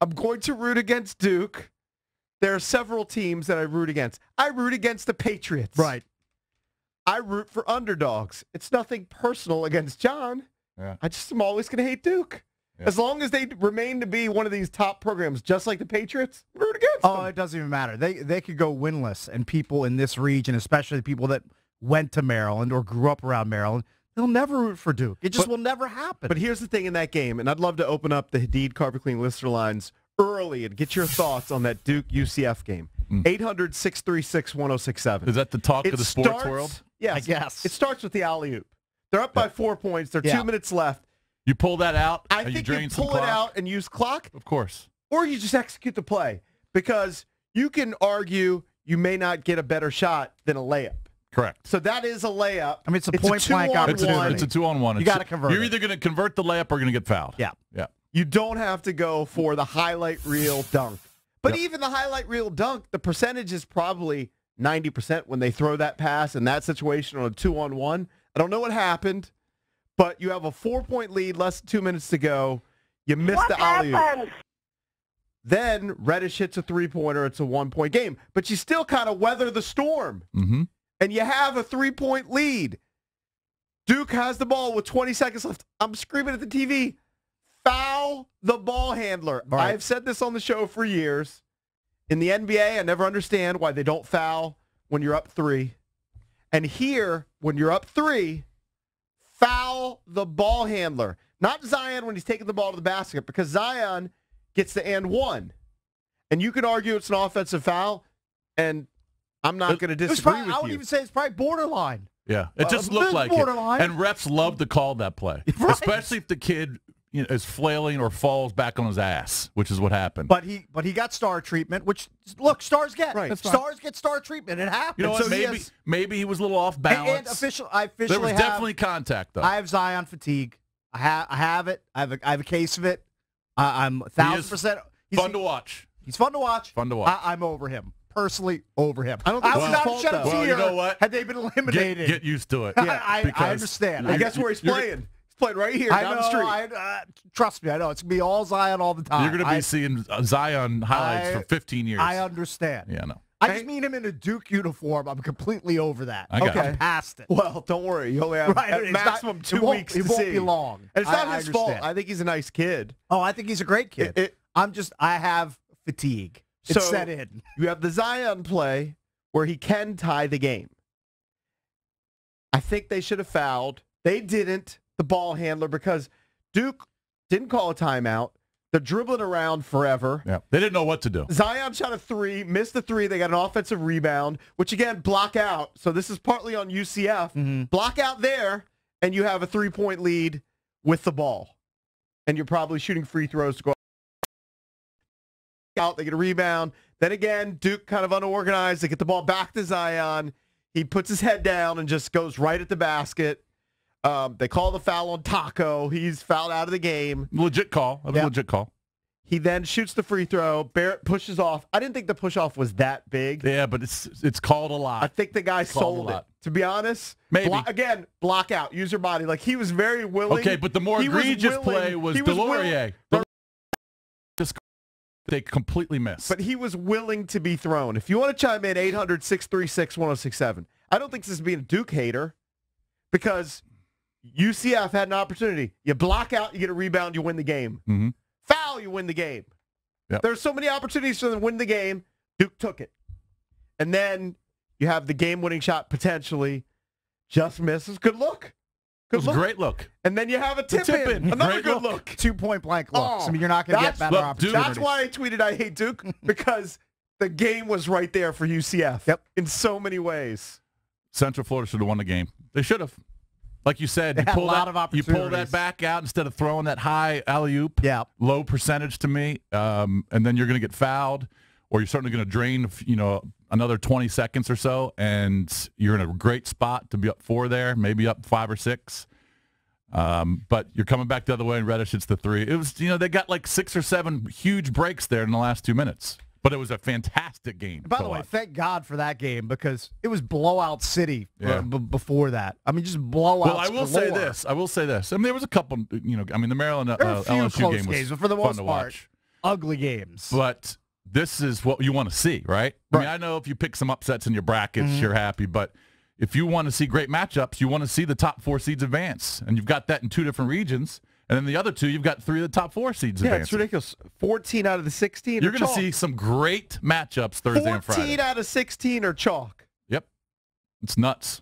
I'm going to root against Duke. There are several teams that I root against. I root against the Patriots. Right. I root for underdogs. It's nothing personal against John. Yeah. I just am always going to hate Duke. Yeah. As long as they remain to be one of these top programs, just like the Patriots, root against them. Oh, it doesn't even matter. They could go winless, and people in this region, especially people that went to Maryland or grew up around Maryland, they'll never root for Duke. It just will never happen. But here's the thing in that game, and I'd love to open up the Hadid Carpet Clean listener lines early and get your thoughts on that Duke UCF game. 800-636-1067. Is that the talk of the sports world? Yes. I guess. It starts with the alley-oop. They're up by 4 points. There are 2 minutes left. You pull that out? I think you pull it out and use clock. Of course. Or you just execute the play. Because you can argue you may not get a better shot than a layup. Correct. So that is a layup. I mean, it's a point-blank opportunity. It's a 2-on-1. You got to convert You're either going to convert the layup or going to get fouled. Yeah. Yeah. You don't have to go for the highlight reel dunk. But even the highlight reel dunk, the percentage is probably 90% when they throw that pass in that situation on a 2-on-1. I don't know what happened, but you have a 4-point lead, less than 2 minutes to go. You missed the alley-oop. Then Reddish hits a three-pointer. It's a 1-point game. But you still kind of weather the storm. Mm-hmm. And you have a 3-point lead. Duke has the ball with 20 seconds left. I'm screaming at the TV, foul the ball handler. Right. I've said this on the show for years. In the NBA, I never understand why they don't foul when you're up 3. And here, when you're up 3, foul the ball handler. Not Zion when he's taking the ball to the basket, because Zion gets the and 1. And you can argue it's an offensive foul, and I'm not going to disagree with you. I would even say it's probably borderline. Yeah, it just looked like borderline. it. And refs love to call that play, Right. especially if the kid is flailing or falls back on his ass, which is what happened. But he got star treatment, which, look, stars get. Right. Stars get star treatment. It happens. You know what? So Maybe he was a little off balance. And I officially there was have, definitely contact, though. I have Zion fatigue. I have it. I have a case of it. I'm 1,000%. Fun to watch. He's fun to watch. Fun to watch. I'm over him. Personally, over him. I don't think I would it's his not fault, shed a though. tear Well, you know what? had they been eliminated. Get used to it. I because understand. And guess where he's playing? He's playing right here down the street. Trust me, I know. It's going to be all Zion all the time. You're going to be seeing Zion highlights for 15 years. I understand. Yeah, no. I just mean him in a Duke uniform. I'm completely over that. I got Okay. I'm past it. Well, don't worry. You only have at maximum 2 weeks to see. It won't be long. And it's not his fault. understand. I think he's a nice kid. Oh, I think he's a great kid. I have fatigue. It's set in. You have the Zion play where he can tie the game. I think they should have fouled. They didn't, the ball handler, because Duke didn't call a timeout. They're dribbling around forever. Yeah. They didn't know what to do. Zion shot a 3, missed the 3. They got an offensive rebound, which, again, block out. So this is partly on UCF. Mm-hmm. Block out there, and you have a 3-point lead with the ball. And you're probably shooting free throws to go out. They get a rebound. Then again, Duke kind of unorganized. They get the ball back to Zion. He puts his head down and just goes right at the basket. They call the foul on Taco. He's fouled out of the game. Legit call. That was a legit call. He then shoots the free throw. Barrett pushes off. I didn't think the push-off was that big. Yeah, but it's called a lot. I think the guy sold it. To be honest, maybe. Again, block out. Use your body. Like, he was very willing. Okay, but the more egregious play was Delorier. They completely missed. But he was willing to be thrown. If you want to chime in, 800-636-1067. I don't think this is being a Duke hater, because UCF had an opportunity. You block out, you get a rebound, you win the game. Mm-hmm. Foul, you win the game. Yep. There's so many opportunities for them to win the game. Duke took it. And then you have the game-winning shot potentially. Just misses. Good look. It was a great look. And then you have a tip-in. Another good look. 2-point blank looks. I mean, you're not going to get better opportunities. That's why I tweeted I hate Duke, because the game was right there for UCF in so many ways. Central Florida should have won the game. They should have. Like you said, you pull that back out instead of throwing that high alley-oop. Yeah. Low percentage to me. And then you're going to get fouled, or you're certainly going to drain, another 20 seconds or so, and you're in a great spot to be up 4 there, maybe up 5 or 6. But you're coming back the other way, and Reddish hits the 3. It was, they got like 6 or 7 huge breaks there in the last 2 minutes. But it was a fantastic game. By the way, thank God for that game, because it was blowout city before that. I mean, just blowouts. Well, I will say this. I mean, there was a couple, the Maryland LSU game was for the most fun to part. watch. ugly games. But this is what you want to see, right? I mean, I know if you pick some upsets in your brackets, you're happy, but if you want to see great matchups, you want to see the top 4 seeds advance, and you've got that in 2 different regions. And then the other 2, you've got 3 of the top 4 seeds advancing. Yeah, it's ridiculous. 14 out of the 16 You're are going to chalk. see some great matchups Thursday and Friday. 14 out of 16 are chalk. Yep. It's nuts.